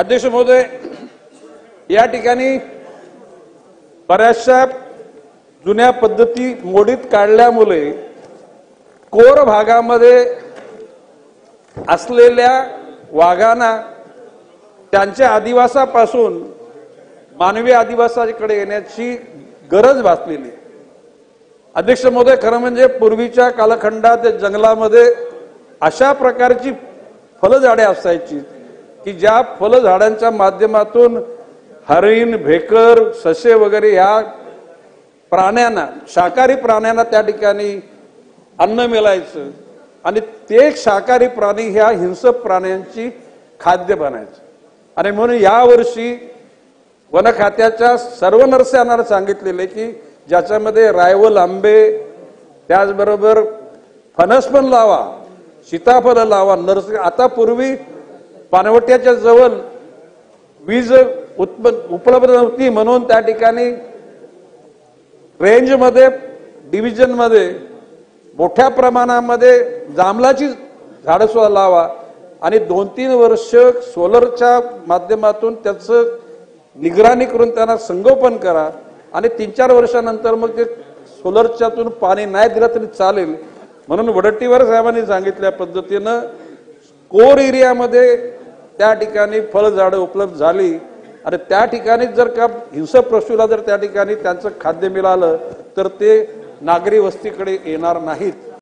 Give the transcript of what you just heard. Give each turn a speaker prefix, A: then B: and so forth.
A: अध्यक्ष महोदय, या ठिकाणी बऱ्याचशा जुन्या पद्धती मोडीत काढल्यामुळे कोर भागामध्ये असलेल्या वाघांना त्यांच्या अधिवासापासून मानवी अधिवासाकडे येण्याची गरज भासलेली। अध्यक्ष महोदय, खरं म्हणजे पूर्वीच्या कालखंडात जंगलामध्ये अशा प्रकारची फळझाडे असायची की ज्या फळझाडांच्या माध्यमातून हरिण, भेकर, ससे वगैरे ह्या प्राण्यांना, शाकाहारी प्राण्यांना त्या ठिकाणी अन्न मिळायचं आणि ते शाकाहारी प्राणी ह्या हिंसक प्राण्यांची खाद्य बनायचं। आणि म्हणून यावर्षी वन खात्याच्या सर्व नर्सऱ्यांना सांगितलेले की ज्याच्यामध्ये रायवल आंबे, त्याचबरोबर फणस पण लावा, सीताफळ लावा नर्सरी। आता पूर्वी पानवट्याच्या जवळ वीज उपलब्ध नव्हती म्हणून त्या ठिकाणी रेंज मध्ये, डिव्हिजन मध्ये मोठ्या प्रमाणामध्ये जांभळाची झाडं सुद्धा लावा आणि 2-3 वर्ष सोलरच्या माध्यमातून त्याचं निगराणी करून त्यांना संगोपन करा आणि 3-4 वर्षानंतर मग ते सोलरच्यातून पाणी नाही दिलं तरी चालेल। म्हणून वडट्टीवार साहेबांनी सांगितल्या पद्धतीनं कोर एरियामध्ये त्या ठिकाणी फळझाडं उपलब्ध झाली आणि त्या ठिकाणी जर का हिंसक पशुला जर त्या ठिकाणी त्यांचं खाद्य मिळालं तर ते नागरी वस्तीकडे येणार नाहीत।